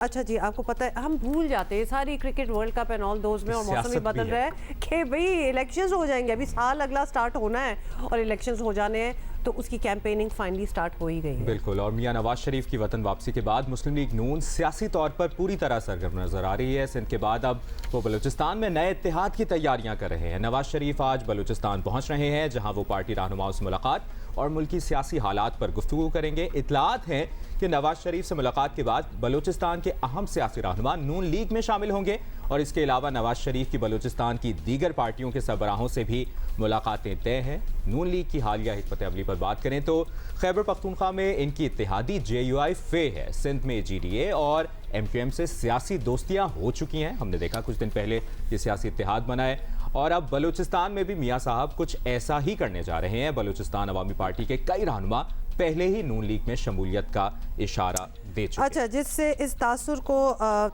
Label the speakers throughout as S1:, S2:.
S1: अच्छा जी, आपको पता है हम भूल जाते हैं सारी cricket world cup and all those में, और मौसम भी बदल रहा है कि भाई इलेक्शंस हो जाएंगे, अभी साल अगला स्टार्ट होना है और इलेक्शंस हो जाने हैं, तो उसकी कैंपेनिंग फाइनली स्टार्ट हो ही गई है।
S2: बिल्कुल। और मियां नवाज शरीफ की वतन वापसी के बाद मुस्लिम लीग नून सियासी तौर पर पूरी तरह सरगर्म नजर आ रही है। सिंध के बाद अब वो बलूचिस्तान में नए इत्तेहाद की तैयारियां कर रहे हैं। नवाज शरीफ आज बलूचिस्तान पहुंच रहे हैं, जहां वो पार्टी रहनुमाओं से मुलाकात और मुल्की सियासी हालात पर गुफ्तगू करेंगे। इतलात हैं कि नवाज शरीफ से मुलाकात के बाद बलूचिस्तान के अहम सियासी रहनुमा नून लीग में शामिल होंगे और इसके अलावा नवाज शरीफ की बलूचिस्तान की दीगर पार्टियों के सरबराहों से भी मुलाकातें तय हैं। नून लीग की हालिया हिकमत अमली पर बात करें तो खैबर पख्तूनख्वा में इनकी इत्तेहादी JUI फे है। सिंध में GDA और MQM से सियासी दोस्तियां हो चुकी हैं। हमने देखा कुछ दिन पहले ये सियासी इत्तेहाद बनाए और अब बलूचिस्तान में भी मियां साहब कुछ ऐसा ही करने जा रहे हैं। बलूचिस्तान अवामी पार्टी के कई रहनुमा पहले ही नून लीग में शमूलियत का इशारा दे चुके।
S1: अच्छा, जिससे इस तासुर को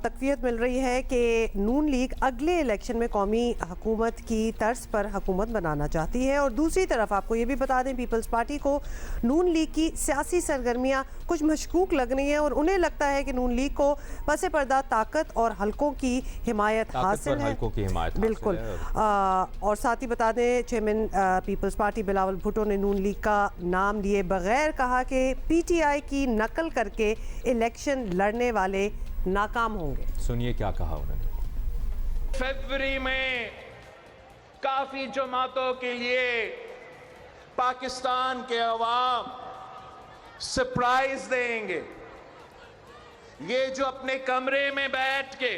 S1: तकवीत मिल रही है कि नून लीग अगले इलेक्शन में कौमी हुकूमत की तर्ज पर हुकूमत बनाना चाहती है। और दूसरी तरफ आपको ये भी बता दें, पीपल्स पार्टी को नून लीग की सियासी सरगर्मियाँ कुछ मशकूक लग रही हैं और उन्हें लगता है कि नून लीग को पसे पर्दा ताकत और हल्कों की हिमायत हासिल है।
S2: हल्कों की हिमायत
S1: बिल्कुल। और साथ ही बता दें, chairman People's Party Bilawal Bhutto ने नून लीग का नाम लिए बगैर कहा कि PTI की नकल करके इलेक्शन लड़ने वाले नाकाम होंगे।
S2: सुनिए क्या कहा उन्होंने।
S3: फरवरी में काफी जमातों के लिए पाकिस्तान के अवाम सरप्राइज देंगे। ये जो अपने कमरे में बैठ के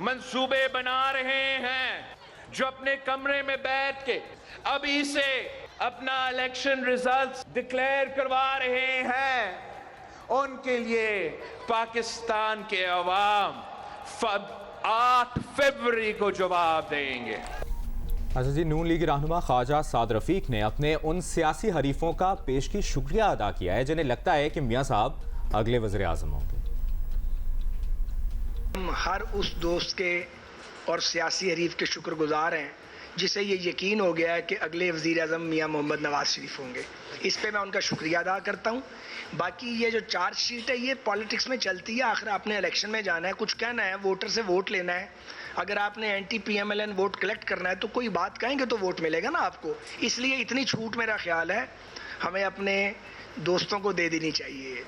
S3: मंसूबे बना रहे हैं, जो अपने कमरे में बैठ के अभी से अपना इलेक्शन रिजल्ट्स डिक्लेयर करवा रहे हैं, उनके लिए पाकिस्तान के अवाम 8 फरवरी को जवाब देंगे।
S2: अच्छा जी, नून लीग रहनुमा ख्वाजा साद रफीक ने अपने उन सियासी हरीफों का पेशगी शुक्रिया अदा किया है जिन्हें लगता है कि मियां साहब अगले वज़ीर आज़म होंगे।
S4: हम हर उस दोस्त के और सियासी हरीफ के शुक्रगुजार हैं जिसे ये यकीन हो गया है कि अगले वज़ीर आज़म मियां मोहम्मद नवाज शरीफ होंगे। इस पे मैं उनका शुक्रिया अदा करता हूँ। बाकी ये जो चार्जशीट है ये पॉलिटिक्स में चलती है। आखिर आपने इलेक्शन में जाना है, कुछ कहना है, वोटर से वोट लेना है। अगर आपने anti-PMLN वोट कलेक्ट करना है तो कोई बात कहेंगे तो वोट मिलेगा ना आपको। इसलिए इतनी छूट मेरा ख्याल है हमें अपने दोस्तों को दे देनी चाहिए।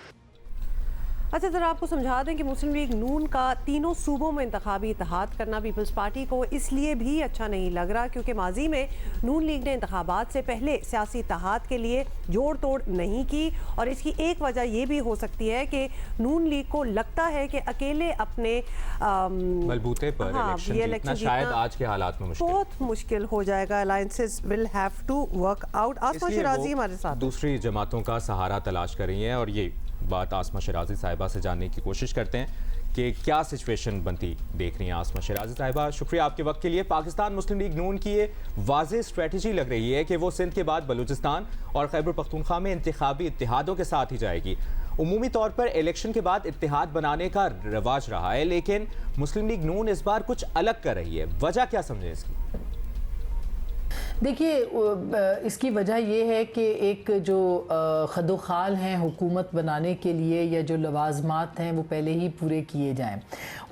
S1: अच्छा, ज़रा आपको समझा दें कि मुस्लिम लीग नून का तीनों सूबों में इंतखाबी इत्तेहाद करना पीपल्स पार्टी को इसलिए भी अच्छा नहीं लग रहा क्योंकि माजी में नून लीग ने इंतखाबात से पहले सियासी इत्तेहाद के लिए जोड़ तोड़ नहीं की। और इसकी एक वजह ये भी हो सकती है कि नून लीग को लगता है कि अकेले अपने
S2: बलबूते पर इलेक्शन शायद आज के हालात में
S1: बहुत मुश्किल हो जाएगा। Alliances will have to work out. Asma Shirazi हमारे साथ
S2: दूसरी जमातों का सहारा तलाश कर रही हैं और ये बात आसमा शिराजी साहिबा से जानने की कोशिश करते हैं कि क्या सिचुएशन बनती देख रही हैं। आसमा शिराजी साहिबा, शुक्रिया आपके वक्त के लिए। पाकिस्तान मुस्लिम लीग नून की ये वाज़ेह स्ट्रेटजी लग रही है कि वो सिंध के बाद बलूचिस्तान और खैबर पख्तूनख्वा में इंतखाबी इत्तेहादों के साथ ही जाएगी। उमूमी तौर पर इलेक्शन के बाद इत्तेहाद बनाने का रवाज रहा है, लेकिन मुस्लिम लीग नून इस बार कुछ अलग कर रही है। वजह क्या समझें इसकी?
S5: देखिए, इसकी वजह यह है कि एक जो खदोखाल हैं हुकूमत बनाने के लिए या जो लवाजमात हैं वो पहले ही पूरे किए जाएं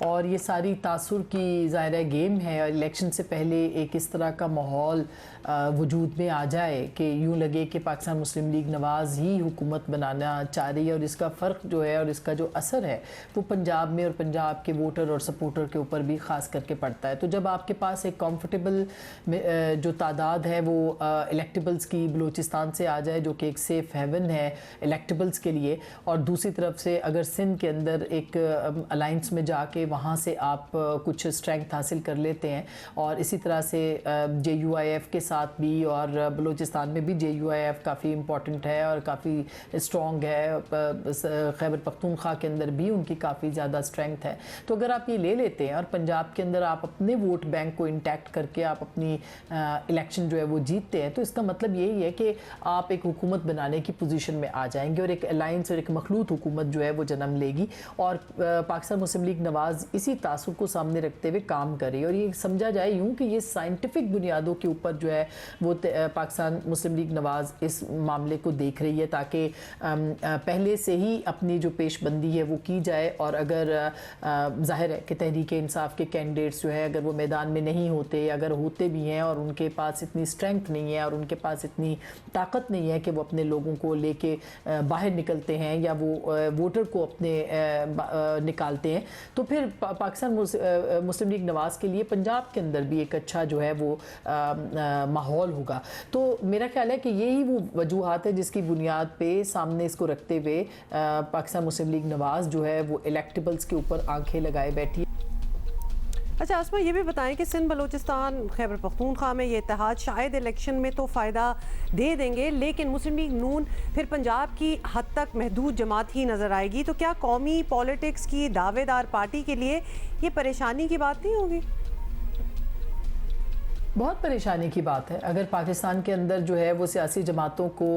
S5: और ये सारी तासुर की ज़ाहिर गेम है। और इलेक्शन से पहले एक इस तरह का माहौल वजूद में आ जाए कि यूँ लगे कि पाकिस्तान मुस्लिम लीग नवाज ही हुकूमत बनाना चाह रही है और इसका फ़र्क जो है और इसका जो असर है वो पंजाब में और पंजाब के वोटर और सपोर्टर के ऊपर भी ख़ास करके पड़ता है। तो जब आपके पास एक कम्फर्टेबल जो तादाद है वो इलेक्टेबल्स की बलूचिस्तान से आ जाए, जो कि एक सेफ़ हेवन है इलेक्टेबल्स के लिए, और दूसरी तरफ से अगर सिंध के अंदर एक अलाइंस में जाके वहाँ से आप कुछ स्ट्रेंथ हासिल कर लेते हैं और इसी तरह से JUIF के साथ भी और बलूचिस्तान में भी JUIF काफ़ी इम्पॉर्टेंट है और काफ़ी स्ट्रॉन्ग है। खैबर पख्तूनख्वा के अंदर भी उनकी काफ़ी ज़्यादा स्ट्रेंथ है। तो अगर आप ये ले लेते हैं और पंजाब के अंदर आप अपने वोट बैंक को इंटैक्ट करके आप अपनी इलेक्शन जो है वो जीतते हैं, तो इसका मतलब यही है कि आप एक हुकूमत बनाने की पोजीशन में आ जाएंगे और एक अलायंस और एक मखलूत हुकूमत जो है वो जन्म लेगी। और पाकिस्तान मुस्लिम लीग नवाज इसी तासुर को सामने रखते हुए काम करे और ये समझा जाए यूँ कि ये साइंटिफिक बुनियादों के ऊपर जो है है वो पाकिस्तान मुस्लिम लीग नवाज़ इस मामले को देख रही है, ताकि पहले से ही अपनी जो पेशबंदी है वो की जाए। और अगर जाहिर है कि तहरीक इंसाफ के कैंडिडेट्स जो है अगर वो मैदान में नहीं होते, अगर होते भी हैं और उनके पास इतनी स्ट्रेंथ नहीं है और उनके पास इतनी ताकत नहीं है कि वो अपने लोगों को लेके बाहर निकलते हैं या वो वोटर को अपने निकालते हैं, तो फिर पाकिस्तान मुस्लिम लीग नवाज़ के लिए पंजाब के अंदर भी एक अच्छा जो है वो माहौल होगा। तो मेरा ख्याल है कि यही वो वजूहात है जिसकी बुनियाद पे सामने इसको रखते हुए पाकिस्तान मुस्लिम लीग नवाज़ जो है वो इलेक्टेबल्स के ऊपर आंखें लगाए बैठी है।
S1: अच्छा आसमा, ये भी बताएं कि सिंध बलूचिस्तान खैबर पख्तूनख्वा में ये इत्तेहाद शायद इलेक्शन में तो फ़ायदा दे देंगे, लेकिन मुस्लिम लीग नून फिर पंजाब की हद तक महदूद जमात ही नज़र आएगी। तो क्या कौमी पॉलिटिक्स की दावेदार पार्टी के लिए ये परेशानी की बात नहीं होगी?
S5: बहुत परेशानी की बात है। अगर पाकिस्तान के अंदर जो है वो सियासी जमातों को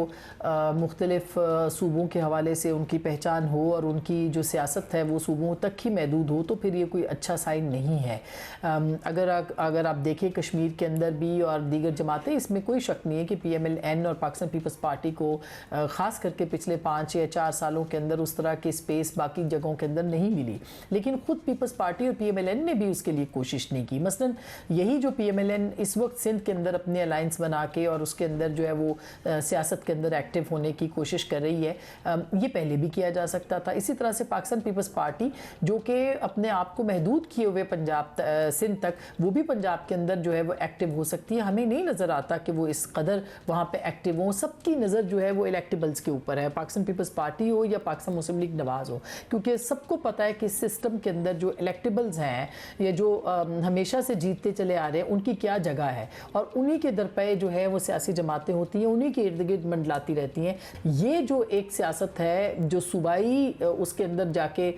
S5: मुख्तलिफ सूबों के हवाले से उनकी पहचान हो और उनकी जो सियासत है वो सूबों तक ही महदूद हो, तो फिर ये कोई अच्छा साइन नहीं है। अगर आप देखें कश्मीर के अंदर भी और दीगर जमातें, इसमें कोई शक नहीं है कि PMLN और पाकिस्तान पीपल्स पार्टी को ख़ास करके पिछले 5 या 4 सालों के अंदर उस तरह की स्पेस बाकी जगहों के अंदर नहीं मिली, लेकिन ख़ुद पीपल्स पार्टी और PMLN ने भी उसके लिए कोशिश नहीं की। मसलन यही जो PMLN इस वक्त सिंध के अंदर अपने अलायंस बना के और उसके अंदर जो है वो सियासत के अंदर एक्टिव होने की कोशिश कर रही है, ये पहले भी किया जा सकता था। इसी तरह से पाकिस्तान पीपल्स पार्टी जो कि अपने आप को महदूद किए हुए पंजाब सिंध तक, वो भी पंजाब के अंदर जो है वो एक्टिव हो सकती है। हमें नहीं नज़र आता कि वो इस कदर वहाँ पे एक्टिव हो। सबकी नज़र जो है वो इलेक्टेबल्स के ऊपर है, पाकिस्तान पीपल्स पार्टी हो या पाकिस्तान मुस्लिम लीग नवाज़ हो, क्योंकि सबको पता है कि सिस्टम के अंदर जो इलेक्टेबल्स हैं या जो हमेशा से जीतते चले आ रहे हैं उनकी क्या जगह है, और उन्हीं के दर पे जो है वो सियासी जमातें होती हैं, उन्हीं के इर्द गिर्द मंडलाती रहती हैं। ये जो एक सियासत है जो सूबाई उसके अंदर जाके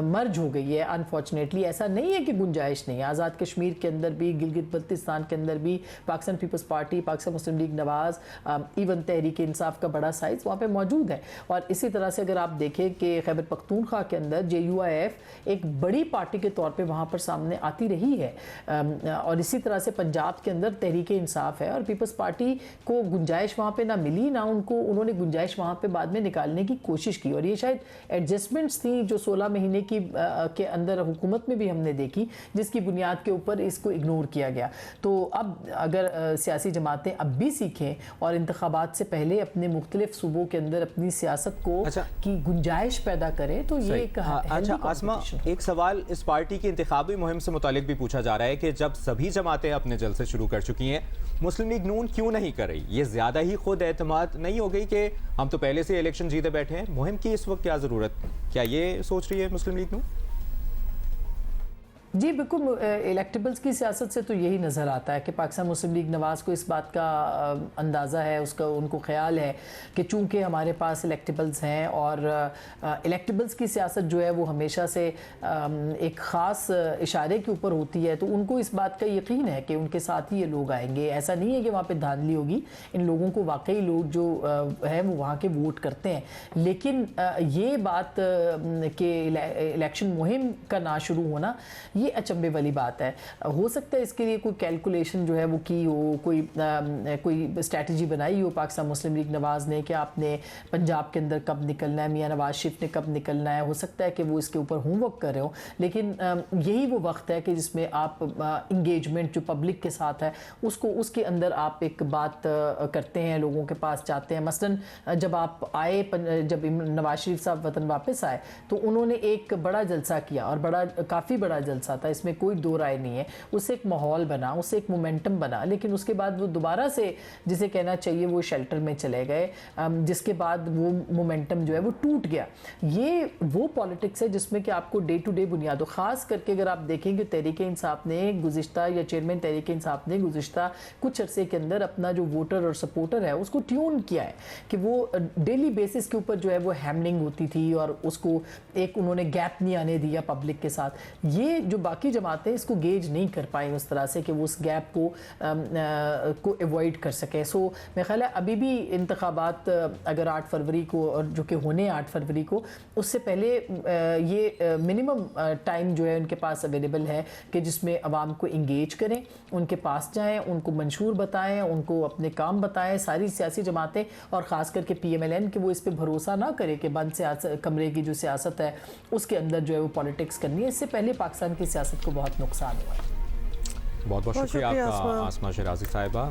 S5: मर्ज हो गई है, अनफॉर्चुनेटली ऐसा नहीं है कि गुंजाइश नहीं है। आज़ाद कश्मीर के अंदर भी, गिलगित बल्तिस्तान के अंदर भी पाकिस्तान पीपल्स पार्टी, पाकिस्तान मुस्लिम लीग नवाज़, इवन तहरीक इंसाफ का बड़ा साइज वहाँ पे मौजूद है। और इसी तरह से अगर आप देखें कि खैबर पख्तूनख्वा के अंदर JUIF एक बड़ी पार्टी के तौर पे वहाँ पर सामने आती रही है, और इसी तरह से पंजाब के अंदर तहरीक इंसाफ है, और पीपल्स पार्टी को गुंजाइश वहाँ पे ना मिली, ना उन्होंने गुंजाइश वहाँ पे बाद में निकालने की कोशिश की। और ये शायद एडजस्टमेंट्स थी जो 16 महीने की के अंदर हुकूमत में भी हमने देखी, जिसकी बुनियाद के ऊपर इसको इग्नोर किया गया। तो अब अगर सियासी जमातें अब भी सीखें और इंतखाबात से पहले अपने मुख्तलिफ सूबों के अंदर अपनी सियासत को की गुंजाइश पैदा करें, तो ये एक
S2: अच्छा आसमा, एक सवाल इस पार्टी की इंतखाबी मुहिम से मुतालिक भी पूछा जा रहा है कि जब सभी जमातें अपने जलसे शुरू कर चुकी हैं, मुस्लिम लीग नून क्यों नहीं कर रही? ये ज़्यादा ही खुद एतमाद नहीं हो गई कि हम तो पहले से इलेक्शन जीते बैठे हैं, मुहिम की इस वक्त क्या ज़रूरत? क्या ये सोच रही है मुस्लिम लीग नून?
S5: जी बिल्कुल, इलेक्टेबल्स की सियासत से तो यही नज़र आता है कि पाकिस्तान मुस्लिम लीग नवाज़ को इस बात का अंदाज़ा है, उसका उनको ख्याल है कि चूँकि हमारे पास इलेक्टेबल्स हैं और इलेक्टेबल्स की सियासत जो है वो हमेशा से एक ख़ास इशारे के ऊपर होती है, तो उनको इस बात का यकीन है कि उनके साथ ही ये लोग आएंगे। ऐसा नहीं है कि वहाँ पर धांधली होगी, इन लोगों को वाकई लोग जो है वो वहाँ के वोट करते हैं। लेकिन ये बात कि इलेक्शन मुहिम का ना शुरू होना, ये अचंभे वाली बात है। हो सकता है इसके लिए कोई कैलकुलेशन जो है वो की हो, कोई स्ट्रैटेजी बनाई हो पाकिस्तान मुस्लिम लीग नवाज़ ने कि आपने पंजाब के अंदर कब निकलना है, मियां नवाज शरीफ ने कब निकलना है। हो सकता है कि वो इसके ऊपर होमवर्क कर रहे हो, लेकिन यही वो वक्त है कि जिसमें आप इंगेजमेंट जो पब्लिक के साथ है उसके अंदर आप एक बात करते हैं, लोगों के पास जाते हैं। मसलन जब आप आए, जब नवाज शरीफ साहब वतन वापस आए तो उन्होंने एक बड़ा जलसा किया, और काफ़ी बड़ा जलसा था, इसमें कोई दो राय नहीं है। उससे एक माहौल बना, उससे एक मोमेंटम बना, लेकिन उसके बाद वो दोबारा से जिसे कहना चाहिए वो शेल्टर में चले गए, जिसके बाद वो मोमेंटम जो है वो टूट गया। ये वो पॉलिटिक्स है जिसमें कि आपको डे टू डे बुनियादों, ख़ास करके अगर आप देखेंगे तहरीक इंसाफ ने गुज़िश्ता, या चेयरमैन तहरीक इंसाफ ने गुज़िश्ता कुछ अरसे के अंदर अपना जो वोटर और सपोर्टर है उसको ट्यून किया है कि वो डेली बेसिस के ऊपर जो है वो हैमलिंग होती थी और उसको एक उन्होंने गैप नहीं आने दिया पब्लिक के साथ। ये जो जो बाकी जमातें इसको गेज नहीं कर पाई उस तरह से कि वो उस गैप को एवॉइड कर सकें। सो मेरा ख्याल है अभी भी इंतखाबात अगर 8 फरवरी को, और जो कि होने 8 फरवरी को, उससे पहले ये मिनिमम टाइम जो है उनके पास अवेलेबल है कि जिसमें आवाम को इंगेज करें, उनके पास जाएं, उनको मंशूर बताएं, उनको अपने काम बताएं, सारी सियासी जमातें और ख़ास करके PMLN कि वो इस पर भरोसा ना करे कि बंद कमरे की जो सियासत है उसके अंदर जो है वो पॉलिटिक्स करनी है। इससे पहले पाकिस्तान की सियासत को बहुत नुकसान हुआ है।
S2: बहुत बहुत शुक्रिया आपका
S1: आसमा।
S2: आसमा शराजी साहिबा।